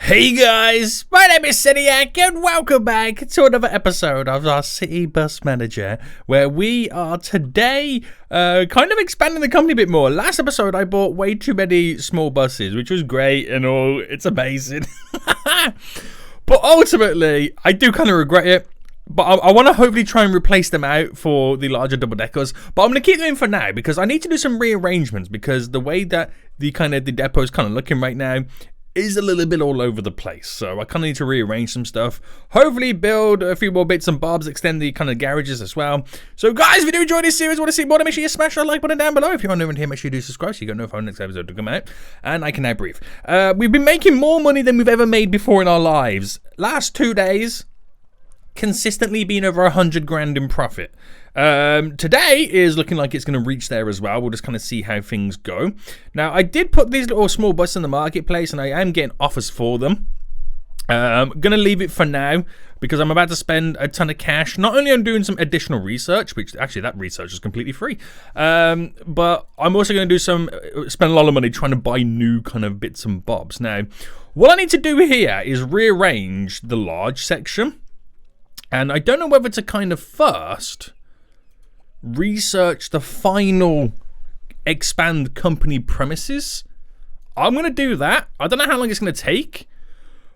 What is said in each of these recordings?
Hey guys, my name is Seniac and welcome back to another episode of our City Bus Manager, where we are today kind of expanding the company a bit more. Last episode I bought way too many small buses, which was great and all, it's amazing. But ultimately, I do kind of regret it. But I want to hopefully try and replace them out for the larger double-deckers. But I'm going to keep them in for now because I need to do some rearrangements because the way that the depot is kind of looking right now is a little bit all over the place. So I kind of need to rearrange some stuff. Hopefully build a few more bits and bobs, extend the kind of garages as well. So guys, if you do enjoy this series, want to see more, then make sure you smash that like button down below. If you're new in here, make sure you do subscribe so you get notified when the next episode to come out. And I can now breathe. We've been making more money than we've ever made before in our lives. Last 2 days, consistently been over 100 grand in profit. Today is looking like it's going to reach there as well. We'll just kind of see how things go. Now, I did put these little small buses in the marketplace and I am getting offers for them. I'm going to leave it for now because I'm about to spend a ton of cash. Not only on doing some additional research, which actually that research is completely free, but I'm also going to do spend a lot of money trying to buy new kind of bits and bobs. Now, what I need to do here is rearrange the large section. And I don't know whether to kind of first research the final expand company premises. I'm going to do that. I don't know how long it's going to take.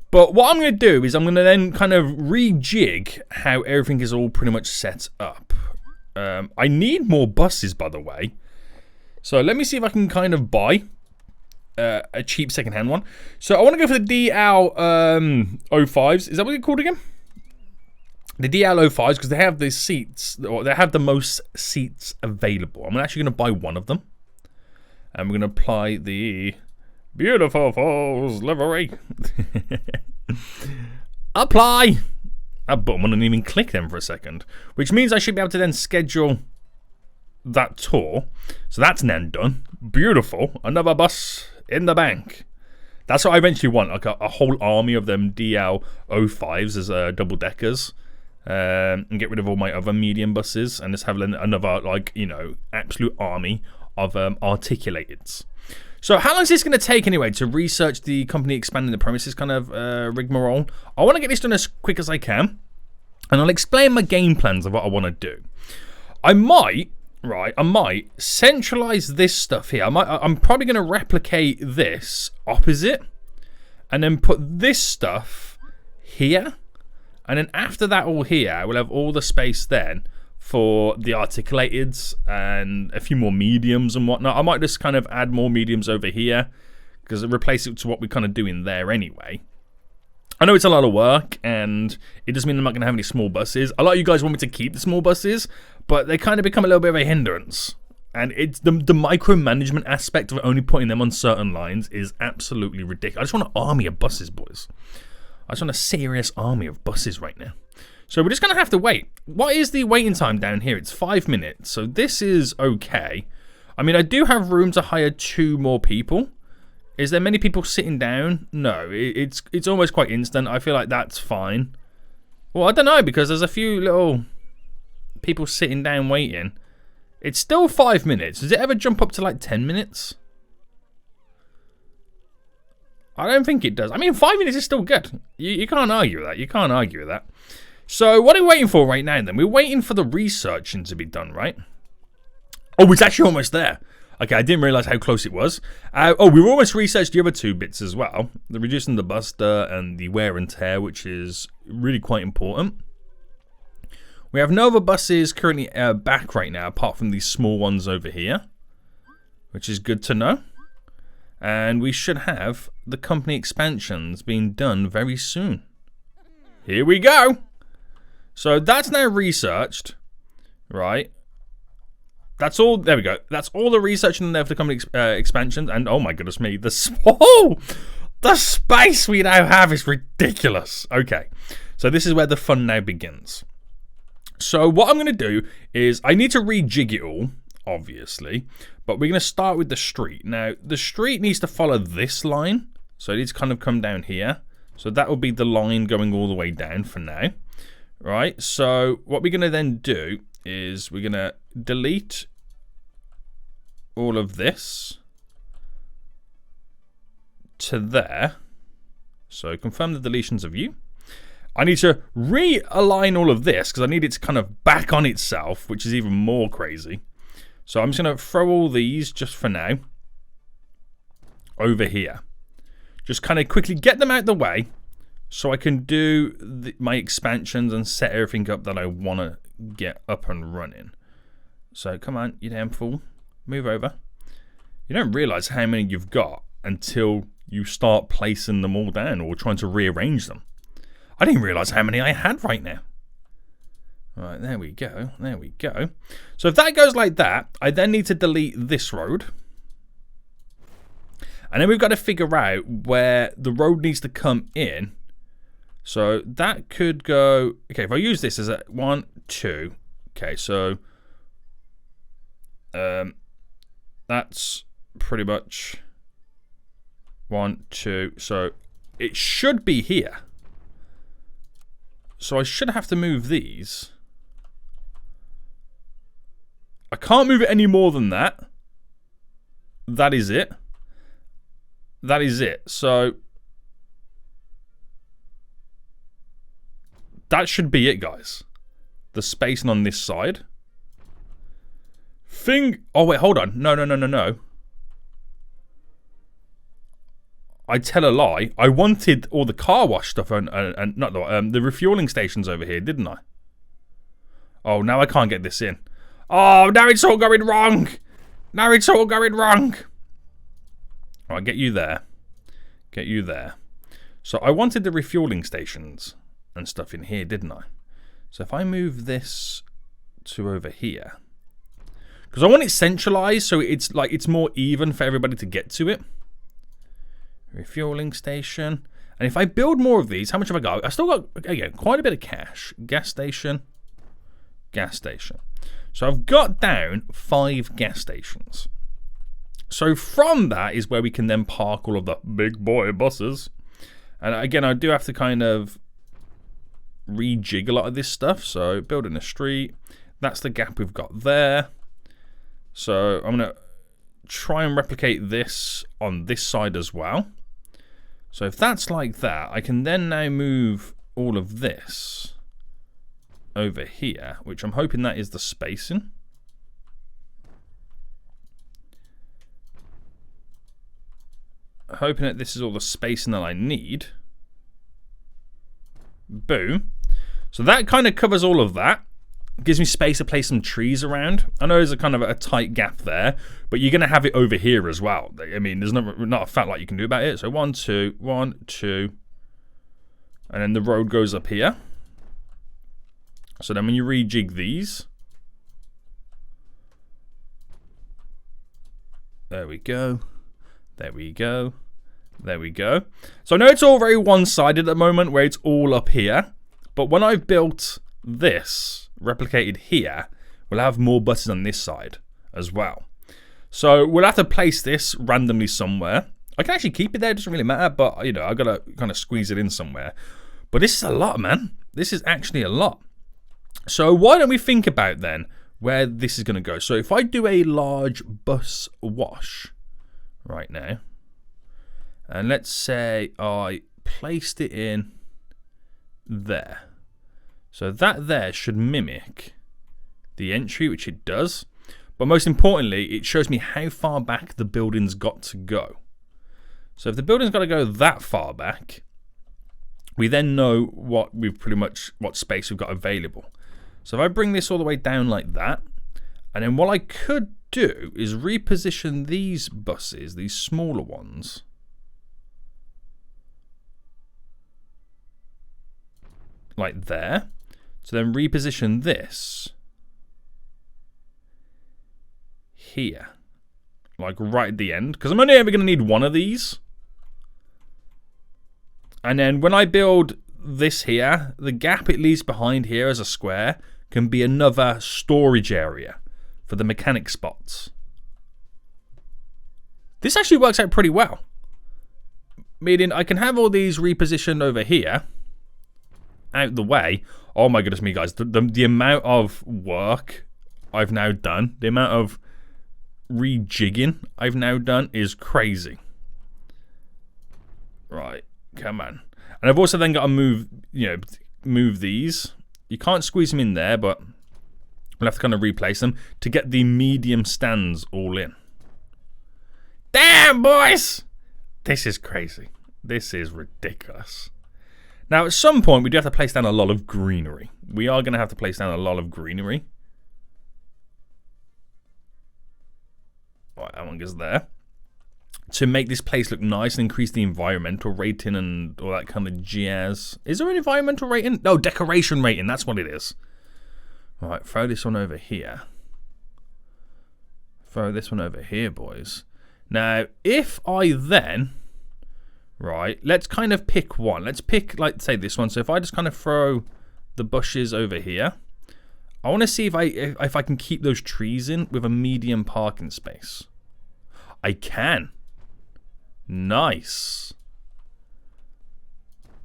But what I'm going to do is I'm going to then kind of rejig how everything is all pretty much set up. I need more buses, by the way. So let me see if I can kind of buy a cheap secondhand one. So I want to go for the DL 05s. Is that what they're called again? The DL05s, because they have the seats, or they have the most seats available. I'm actually going to buy one of them. And we're going to apply the Beautiful Falls livery. Apply! That button wouldn't even click then for a second. Which means I should be able to then schedule that tour. So that's now done. Beautiful. Another bus in the bank. That's what I eventually want. Like a whole army of them DL05s as double-deckers. And get rid of all my other medium buses and just have another, like, you know, absolute army of articulateds. So how long is this going to take anyway to research the company expanding the premises kind of rigmarole? I want to get this done as quick as I can, and I'll explain my game plans of what I want to do. I might centralize this stuff here. I'm probably going to replicate this opposite and then put this stuff here. And then after that all here, we'll have all the space then for the articulateds and a few more mediums and whatnot. I might just kind of add more mediums over here because it replaces it to what we kind of do in there anyway. I know it's a lot of work and it does mean I'm not going to have any small buses. A lot of you guys want me to keep the small buses, but they kind of become a little bit of a hindrance. And it's the micromanagement aspect of only putting them on certain lines is absolutely ridiculous. I just want an army of buses, boys. I just want a serious army of buses right now. So we're just going to have to wait. What is the waiting time down here? It's 5 minutes. So this is okay. I mean, I do have room to hire 2 more people. Is there many people sitting down? No, it's almost quite instant. I feel like that's fine. Well, I don't know, because there's a few little people sitting down waiting. It's still 5 minutes. Does it ever jump up to like 10 minutes? I don't think it does. I mean, 5 minutes is still good. You can't argue with that. You can't argue with that. So what are we waiting for right now then? We're waiting for the researching to be done, right? Oh, it's actually almost there. Okay, I didn't realize how close it was. We've almost researched the other 2 bits as well. The reducing the buster and the wear and tear, which is really quite important. We have no other buses currently back right now, apart from these small ones over here, which is good to know. And we should have the company expansions being done very soon. Here we go. So that's now researched, right? That's all. There we go. That's all the research in there for the company expansions. And oh my goodness me, the space we now have is ridiculous. Okay, so this is where the fun now begins. So what I'm going to do is I need to rejig it all, obviously, but we're going to start with the street. Now, the street needs to follow this line, so it needs to kind of come down here. So that will be the line going all the way down for now, right? So what we're going to then do is we're going to delete all of this to there, So confirm the deletions of you. I need to realign all of this because I need it to kind of back on itself, which is even more crazy. So I'm just going to throw all these just for now over here. Just kind of quickly get them out the way so I can do my expansions and set everything up that I want to get up and running. So come on, you damn fool. Move over. You don't realize how many you've got until you start placing them all down or trying to rearrange them. I didn't realize how many I had right now. Right, there we go. There we go. So if that goes like that, I then need to delete this road. And then we've got to figure out where the road needs to come in. So that could go... Okay, if I use this as a 1, 2. Okay, so... that's pretty much 1, 2. So it should be here. So I should have to move these. I can't move it any more than that. That is it. That is it. So that should be it, guys. The spacing on this side. Oh, wait, hold on. No. I tell a lie. I wanted all the car wash stuff and not the refueling stations over here, didn't I? Oh, now I can't get this in. Oh, now it's all going wrong. Now it's all going wrong. All right, get you there. Get you there. So I wanted the refueling stations and stuff in here, didn't I? So if I move this to over here, because I want it centralized so it's like it's more even for everybody to get to it. Refueling station. And if I build more of these, how much have I got? I still got, again, quite a bit of cash. Gas station. Gas station. So I've got down 5 gas stations. So from that is where we can then park all of the big boy buses. And again, I do have to kind of rejig a lot of this stuff. So building a street. That's the gap we've got there. So I'm going to try and replicate this on this side as well. So if that's like that, I can then now move all of this over here, which I'm hoping that is the spacing. Hoping that this is all the spacing that I need. Boom. So that kind of covers all of that. Gives me space to place some trees around. I know there's a kind of a tight gap there, but you're going to have it over here as well. I mean, there's not a fat lot you can do about it. So 1, 2, 1, 2. And then the road goes up here. So then when you rejig these. There we go. There we go. There we go. So I know it's all very one-sided at the moment where it's all up here. But when I've built this replicated here, we'll have more buses on this side as well. So we'll have to place this randomly somewhere. I can actually keep it there, it doesn't really matter, but you know, I've got to kind of squeeze it in somewhere. But this is a lot, man. This is actually a lot. So why don't we think about then where this is going to go? So if I do a large bus wash right now, and let's say I placed it in there. So that there should mimic the entry, which it does. But most importantly, it shows me how far back the building's got to go. So if the building's got to go that far back, we then know what space we've got available. So if I bring this all the way down like that, and then what I could do is reposition these buses, these smaller ones, like there. So then reposition this here, like right at the end, because I'm only ever going to need one of these. And then when I build this here, the gap it leaves behind here as a square can be another storage area for the mechanic spots. This actually works out pretty well. Meaning I can have all these repositioned over here, out the way. Oh my goodness me, guys. The amount of work I've now done, the amount of rejigging I've now done is crazy. Right. Come on. And I've also then got to move these. You can't squeeze them in there, but we'll have to kind of replace them to get the medium stands all in. Damn, boys! This is crazy. This is ridiculous. Now, at some point, we do have to place down a lot of greenery. We are going to have to place down a lot of greenery. Right, that one goes there. To make this place look nice and increase the environmental rating and all that kind of jazz. Is there an environmental rating? No, decoration rating. That's what it is. Right, throw this one over here. Throw this one over here, boys. Now, if I then... Right, let's kind of pick one. Let's pick, like, say this one. So if I just kind of throw the bushes over here. I want to see if I can keep those trees in with a medium parking space. I can. Nice.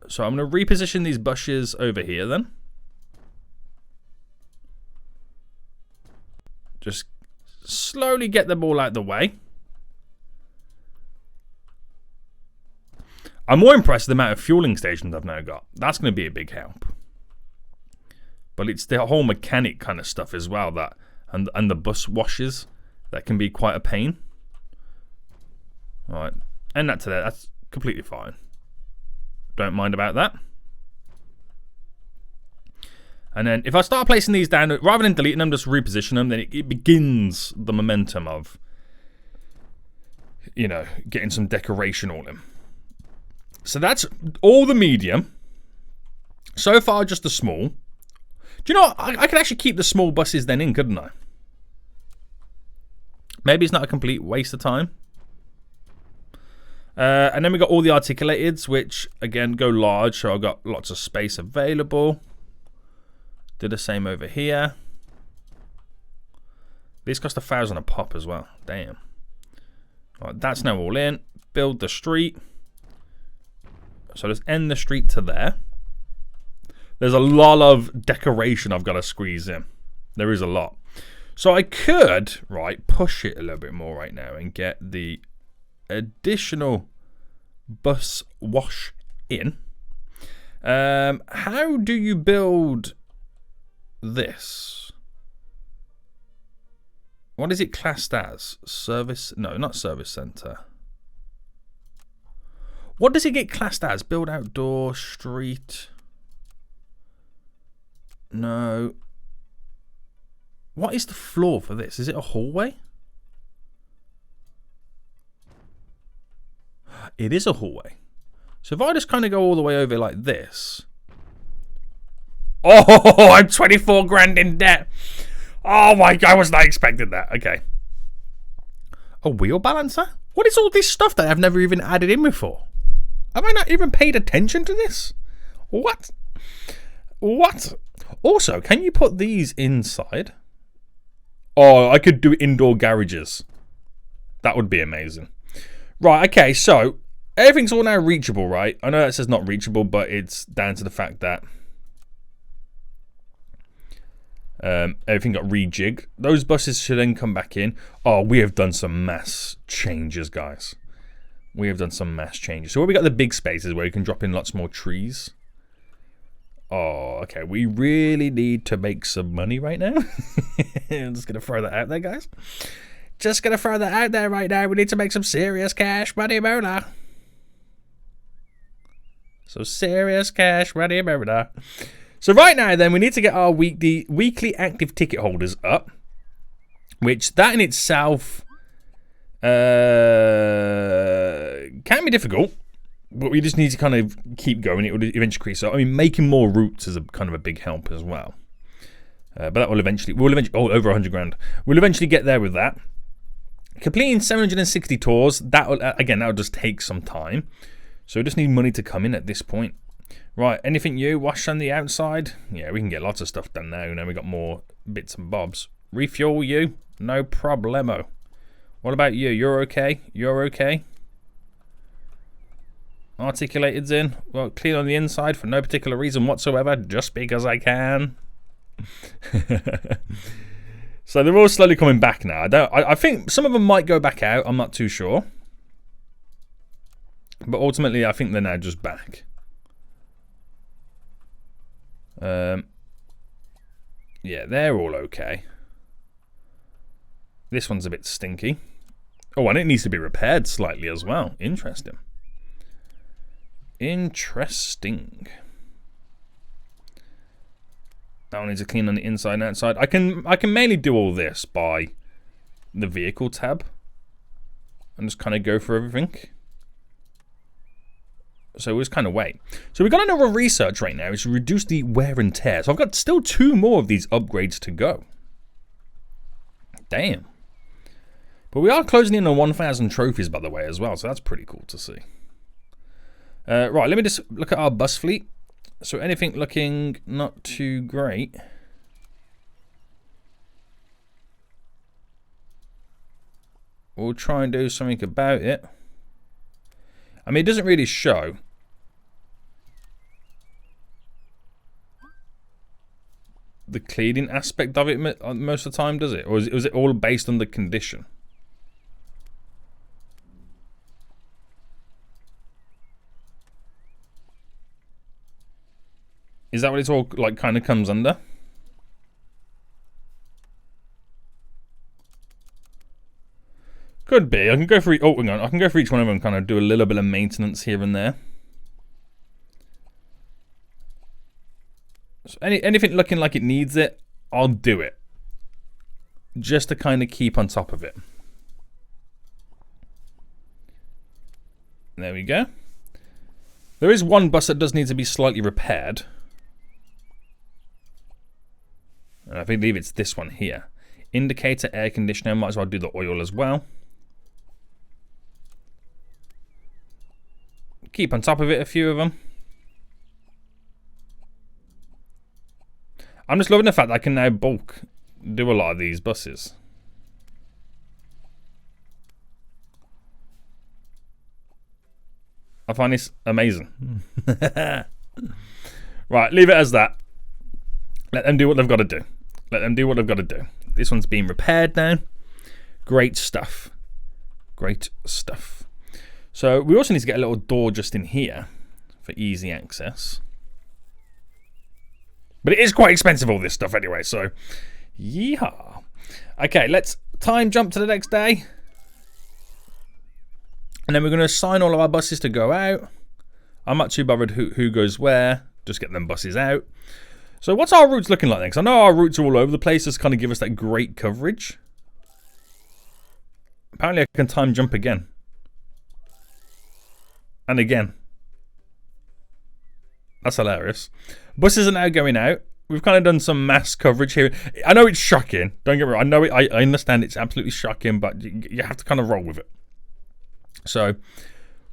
So I'm going to reposition these bushes over here then. Just slowly get them all out the way. I'm more impressed with the amount of fueling stations I've now got. That's going to be a big help. But it's the whole mechanic kind of stuff as well, that and the bus washes that can be quite a pain. All right, and that to there. That's completely fine. Don't mind about that. And then if I start placing these down, rather than deleting them, just reposition them, then it begins the momentum of, you know, getting some decoration all in. So that's all the medium. So far, just the small. Do you know what? I could actually keep the small buses then in, couldn't I? Maybe it's not a complete waste of time. And then we got all the articulateds, which, again, go large. So I've got lots of space available. Do the same over here. These cost $1,000 a pop as well. Damn. All right, that's now all in. Build the street. So let's end the street to there. There's a lot of decoration I've got to squeeze in. There is a lot. So I could, right, push it a little bit more right now and get the additional bus wash in. How do you build this? What is it classed as? Service? No, not service center. What does it get classed as? Build outdoor, street. No. What is the floor for this? Is it a hallway? It is a hallway. So if I just kind of go all the way over like this. Oh, I'm 24 grand in debt. Oh my God, I was not expecting that. Okay. A wheel balancer? What is all this stuff that I've never even added in before? Have I not even paid attention to this? What? What? Also, can you put these inside? Oh, I could do indoor garages. That would be amazing. Right, okay, so everything's all now reachable, right? I know that says not reachable, but it's down to the fact that everything got rejigged. Those buses should then come back in. Oh, we have done some mass changes, guys. We have done some mass changes. So where we got the big spaces where you can drop in lots more trees. Oh, okay. We really need to make some money right now. I'm just going to throw that out there, guys. Just going to throw that out there right now. We need to make some serious cash money, Mona. So serious cash money, Mona. So right now, then, we need to get our weekly active ticket holders up. Which, that in itself... can be difficult, but we just need to kind of keep going. It will eventually increase. So I mean, making more routes is a kind of a big help as well. But that will eventually, over 100 grand. We'll eventually get there with that. Completing 760 tours. That will that'll just take some time. So we just need money to come in at this point. Right, anything new? Wash on the outside. Yeah, we can get lots of stuff done now. Now we got more bits and bobs. Refuel you, no problemo. What about you? You're okay? You're okay? Articulated's in. Well, clean on the inside for no particular reason whatsoever, just because I can. So they're all slowly coming back now. I think some of them might go back out. I'm not too sure. But ultimately, I think they're now just back. Yeah, they're all okay. This one's a bit stinky. Oh, and it needs to be repaired slightly as well. Interesting. Interesting. That one needs to clean on the inside and outside. I can mainly do all this by the vehicle tab and just kind of go for everything. So we'll just kind of wait. So we've got another research right now, is to reduce the wear and tear. So I've got still 2 more of these upgrades to go. Damn. But we are closing in on 1,000 trophies, by the way, as well. So that's pretty cool to see. Right, let me just look at our bus fleet. So anything looking not too great. We'll try and do something about it. I mean, it doesn't really show. The cleaning aspect of it most of the time, does it? Or is it all based on the condition? Is that what it's all like kind of comes under? Could be. I can go for hang on. I can go for each one of them and kind of do a little bit of maintenance here and there. So anything looking like it needs it, I'll do it. Just to kind of keep on top of it. There we go. There is one bus that does need to be slightly repaired. And I believe it's this one here. Indicator, air conditioner. Might as well do the oil as well. Keep on top of it, a few of them. I'm just loving the fact that I can now bulk do a lot of these buses. I find this amazing. Right, leave it as that. Let them do what they've got to do. Let them do what they've got to do. This one's being repaired now. Great stuff. Great stuff. So we also need to get a little door just in here for easy access. But it is quite expensive, all this stuff anyway, so yeehaw. Okay, let's time jump to the next day. And then we're going to assign all of our buses to go out. I'm not too bothered who goes where. Just get them buses out. So what's our routes looking like then? Because I know our routes are all over the place. Just kind of give us that great coverage. Apparently I can time jump again. And again. That's hilarious. Buses are now going out. We've kind of done some mass coverage here. I know it's shocking. Don't get me wrong. I know I understand it's absolutely shocking, but you have to kind of roll with it. So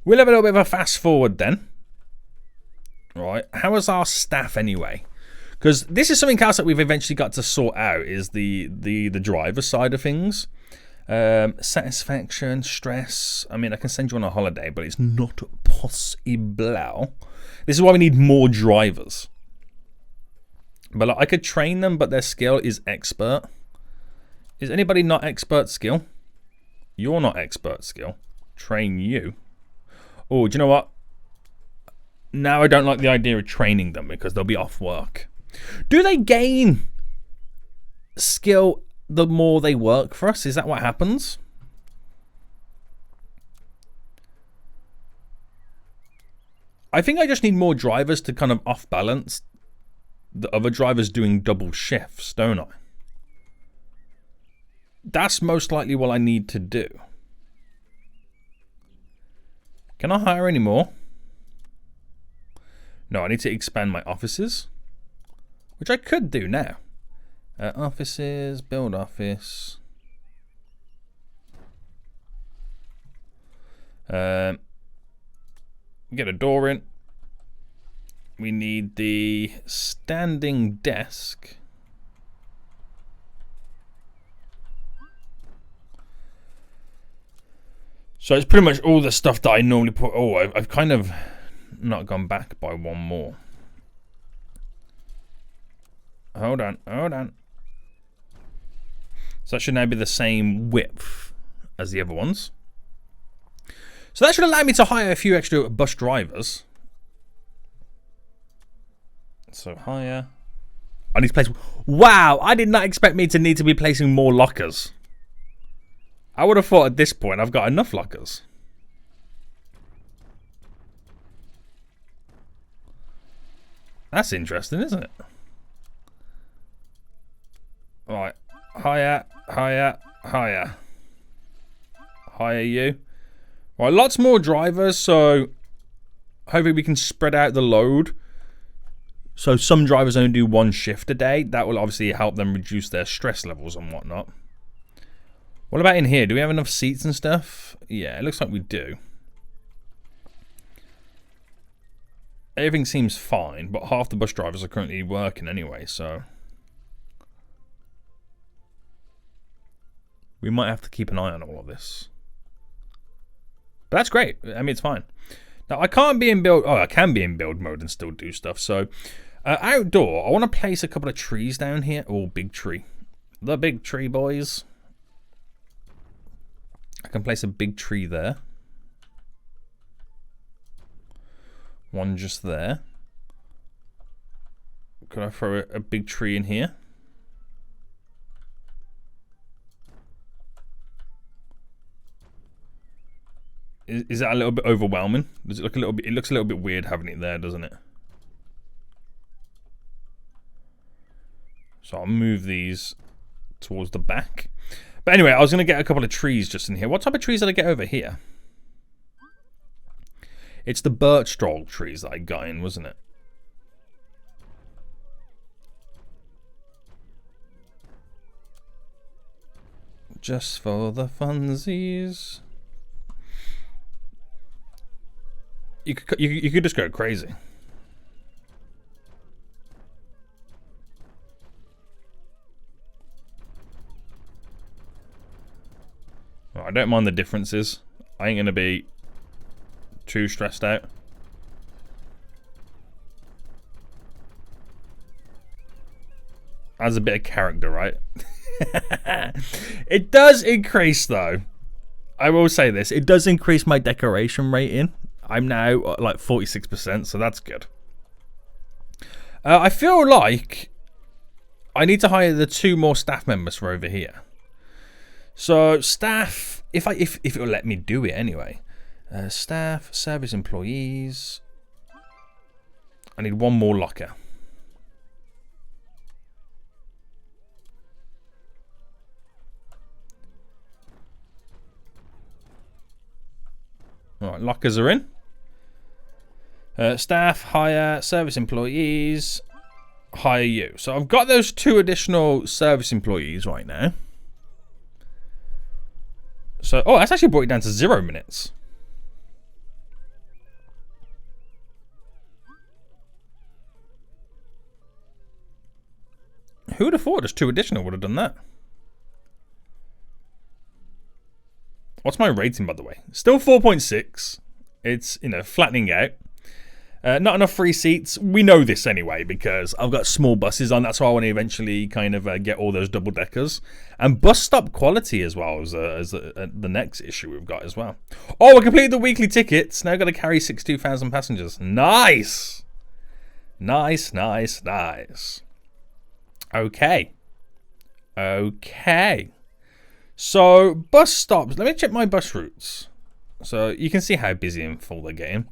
we'll have a little bit of a fast forward then. Right. How is our staff anyway? Because this is something else that we've eventually got to sort out, is the driver side of things. Satisfaction, stress. I mean, I can send you on a holiday, but it's not possible. This is why we need more drivers. But like, I could train them, but their skill is expert. Is anybody not expert skill? You're not expert skill. Train you. Oh, do you know what? Now I don't like the idea of training them because they'll be off work. Do they gain skill the more they work for us? Is that what happens? I think I just need more drivers to kind of off balance the other drivers doing double shifts, don't I? That's most likely what I need to do. Can I hire any more? No, I need to expand my offices, which I could do now. Offices, build office. Get a door in. We need the standing desk. So it's pretty much all the stuff that I normally put. Oh, I've kind of not gone back by one more. Hold on, hold on. So that should now be the same width as the other ones. So that should allow me to hire a few extra bus drivers. So hire. I need to place... Wow, I did not expect me to need to be placing more lockers. I would have thought at this point I've got enough lockers. That's interesting, isn't it? Right. Hire, hire, hire. Hire you. Right, lots more drivers, so hopefully we can spread out the load. So some drivers only do one shift a day. That will obviously help them reduce their stress levels and whatnot. What about in here? Do we have enough seats and stuff? Yeah, it looks like we do. Everything seems fine, but half the bus drivers are currently working anyway, so... we might have to keep an eye on all of this. But that's great. I mean, it's fine. Now, I can't be in build... oh, I can be in build mode and still do stuff. So, outdoor, I want to place a couple of trees down here. Oh, big tree. The big tree, boys. I can place a big tree there. One just there. Could I throw a big tree in here? Is that a little bit overwhelming? Does it look a little bit? It looks a little bit weird having it there, doesn't it? So I'll move these towards the back. But anyway, I was going to get a couple of trees just in here. What type of trees did I get over here? It's the birch stroll trees that I got in, wasn't it? Just for the funsies. You could just go crazy. I don't mind the differences. I ain't gonna be too stressed out. Adds a bit of character, right? It does increase, though. I will say this. It does increase my decoration rating. I'm now like 46%, so that's good. I feel like I need to hire the 2 more staff members for over here. So staff, if it will let me do it anyway. Staff, service employees. I need 1 more locker. All right, lockers are in. Staff, hire, service employees, hire you. So I've got those 2 additional service employees right now. So, oh, that's actually brought it down to 0 minutes. Who would have thought just 2 additional would have done that? What's my rating, by the way? Still 4.6. It's, you know, flattening out. Not enough free seats. We know this anyway because I've got small buses on. That's why I want to eventually kind of get all those double deckers. And bus stop quality as well as the next issue we've got as well. Oh, we completed the weekly tickets. Now got to carry 62,000 passengers. Nice. Nice, nice, nice. Okay. Okay. So, bus stops. Let me check my bus routes. So, you can see how busy and full they're getting.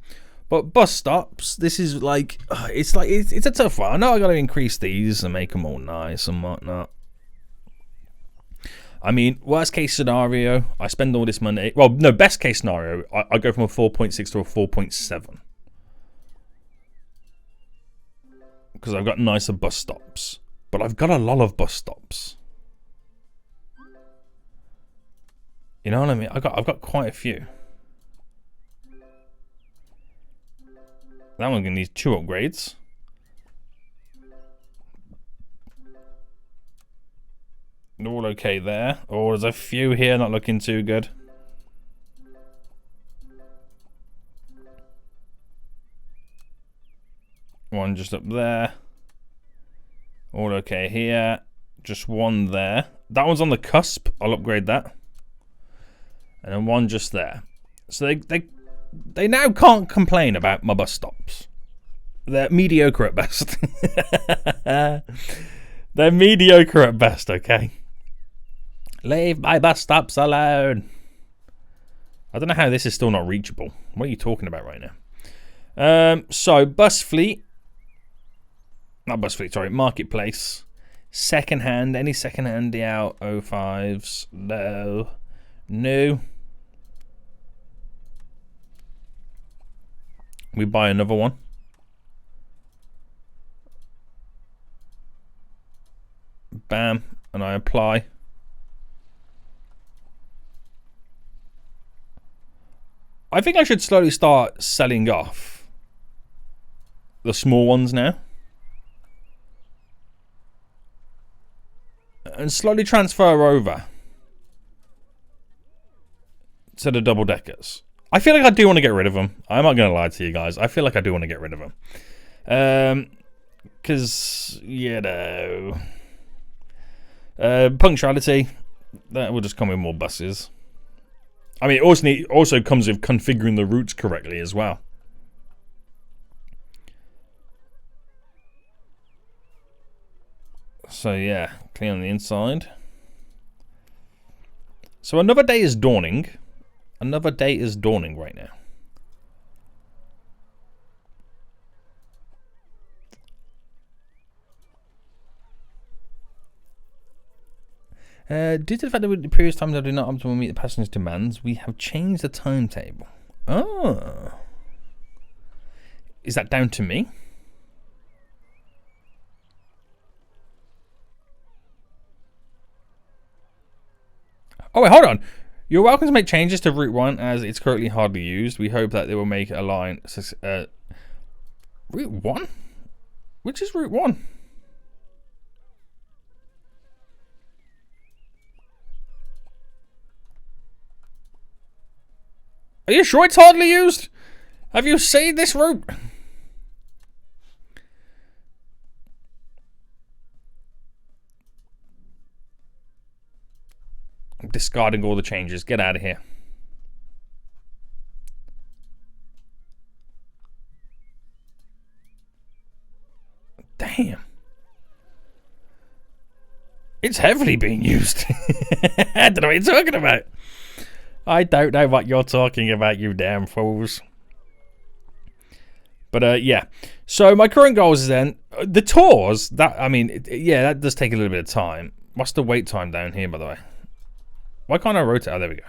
But bus stops, this is like, it's a tough one. I know I got to increase these and make them all nice and whatnot. I mean, worst case scenario, I spend all this money. Well, no, best case scenario, I go from a 4.6 to a 4.7. Because I've got nicer bus stops. But I've got a lot of bus stops. You know what I mean? I've got quite a few. That one's gonna need 2 upgrades. All okay there. Oh, there's a few here not looking too good. One just up there. All okay here. Just one there. That one's on the cusp. I'll upgrade that. And then one just there. So they now can't complain about my bus stops. They're mediocre at best. They're mediocre at best, okay? Leave my bus stops alone. I don't know how this is still not reachable. What are you talking about right now? So, bus fleet. Not bus fleet, sorry. Marketplace. Secondhand. Any secondhand out 05s? No. No. We buy another one. Bam. And I apply. I think I should slowly start selling off the small ones now. And slowly transfer over to the double deckers. I feel like I do want to get rid of them. I'm not going to lie to you guys. I feel like I do want to get rid of them. Because, you know... punctuality. That will just come with more buses. I mean, it also comes with configuring the routes correctly as well. So yeah, clean on the inside. So another day is dawning. Another day is dawning right now. Due to the fact that the previous times I do not optimally meet the passenger's demands, we have changed the timetable. Oh. Is that down to me? Oh, wait, hold on. You're welcome to make changes to Route 1 as it's currently hardly used. We hope that they will make a line... Route 1? Which is Route 1? Are you sure it's hardly used? Have you seen this route? I'm discarding all the changes. Get out of here. Damn. It's heavily being used. I don't know what you're talking about. I don't know what you're talking about, you damn fools. But yeah. So my current goals is then the tours. That yeah, that does take a little bit of time. What's the wait time down here, by the way? Why can't I rotate? Oh, there we go.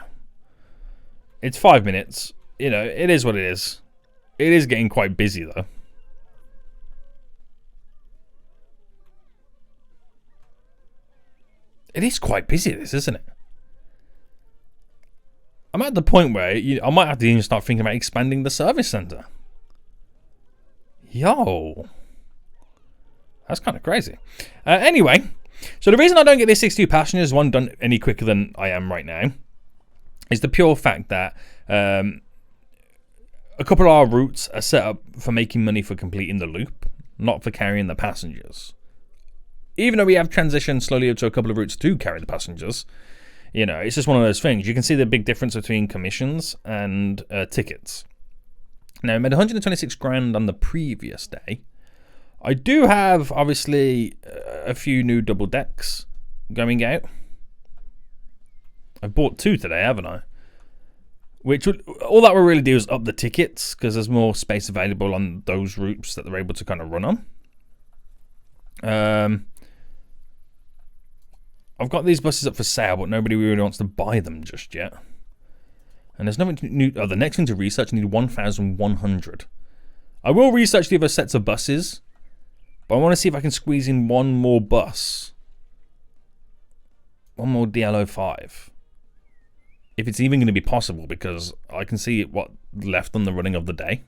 It's 5 minutes. You know, it is what it is. It is getting quite busy though. It is quite busy, this, isn't it? I'm at the point where I might have to even start thinking about expanding the service centre. Yo. That's kind of crazy. Anyway, so the reason I don't get this 62 passengers, one, done any quicker than I am right now, is the pure fact that a couple of our routes are set up for making money for completing the loop, not for carrying the passengers. Even though we have transitioned slowly up to a couple of routes to carry the passengers, you know, it's just one of those things. You can see the big difference between commissions and tickets. Now, I made 126 grand on the previous day. I do have, obviously, a few new double decks going out. I bought 2 today, haven't I? Which would, all that will really do is up the tickets, because there's more space available on those routes that they're able to kind of run on. I've got these buses up for sale, but nobody really wants to buy them just yet. And there's nothing new. Oh, the next thing to research, I need 1,100. I will research the other sets of buses, but I want to see if I can squeeze in one more bus. One more DL05. If it's even going to be possible, because I can see what left on the running of the day.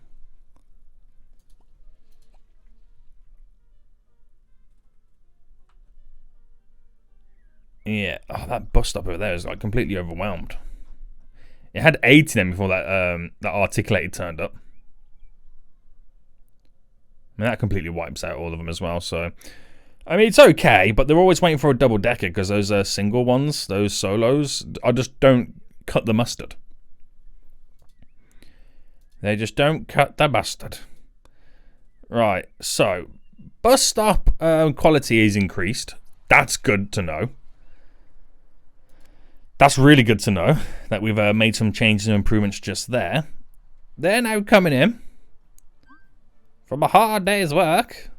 Yeah, oh, that bus stop over there is like completely overwhelmed. It had 80 then before that that articulated turned up. I mean, that completely wipes out all of them as well. So, I mean, it's okay, but they're always waiting for a double decker because those single ones, those solos, I just don't cut the mustard. They just don't cut the bastard. Right, so bus stop quality is increased. That's good to know. That's really good to know that we've made some changes and improvements just there. They're now coming in from a hard day's work.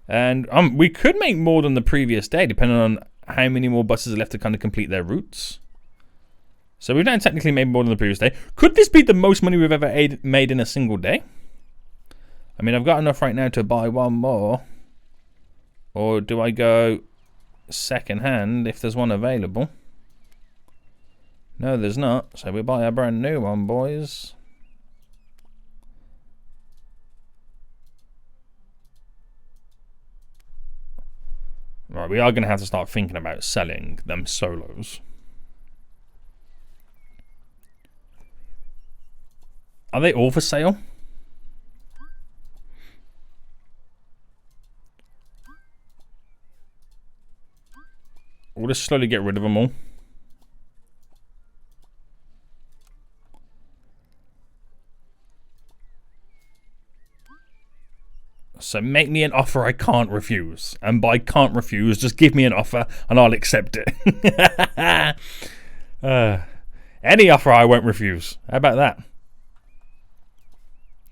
And we could make more than the previous day, depending on how many more buses are left to kind of complete their routes. So we've now technically made more than the previous day. Could this be the most money we've ever made in a single day? I mean, I've got enough right now to buy one more. Or do I go second hand if there's one available? No, there's not. So we buy a brand new one, boys. Right, we are going to have to start thinking about selling them solos. Are they all for sale? We'll just slowly get rid of them all. So make me an offer I can't refuse. And by can't refuse, just give me an offer and I'll accept it. Any offer I won't refuse. How about that?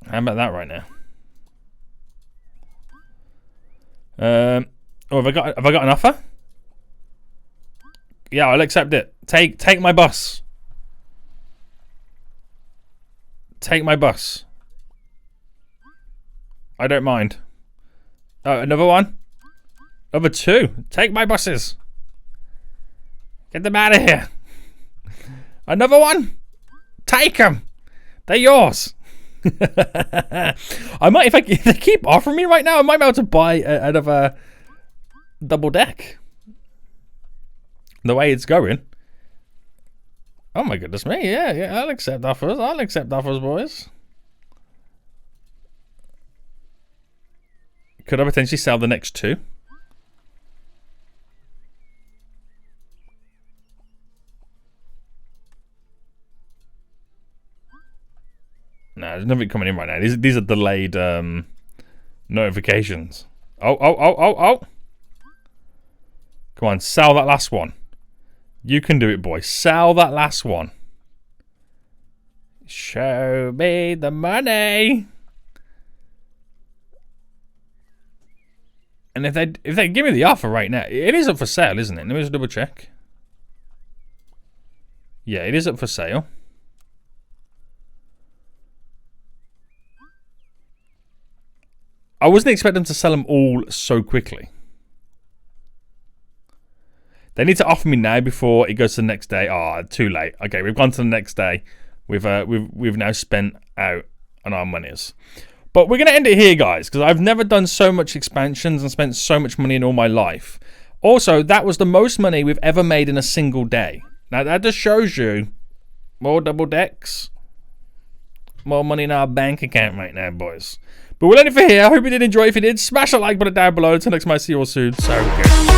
How about that right now? Have I got an offer? Yeah, I'll accept it. Take my bus. Take my bus. I don't mind. Another one? Number 2. Take my buses. Get them out of here. Another one? Take them. They're yours. I might, if they keep offering me right now, I might be able to buy another double deck. The way it's going. Oh my goodness me. Yeah, I'll accept offers. I'll accept offers, boys. Could I potentially sell the next 2? Nah, there's nothing coming in right now. These are delayed notifications. Oh. Come on, sell that last one. You can do it, boy. Sell that last one. Show me the money. And if they give me the offer right now, it is up for sale, isn't it? Let me just double check. Yeah, it is up for sale. I wasn't expecting to sell them all so quickly. They need to offer me now before it goes to the next day. Oh, too late. Okay, we've gone to the next day. We've now spent out on our monies. But we're going to end it here, guys, because I've never done so much expansions and spent so much money in all my life. Also, that was the most money we've ever made in a single day. Now, that just shows you more double decks, more money in our bank account right now, boys. But we'll end it for here. I hope you did enjoy. If you did, smash that like button down below. Until next time, I see you all soon. So good.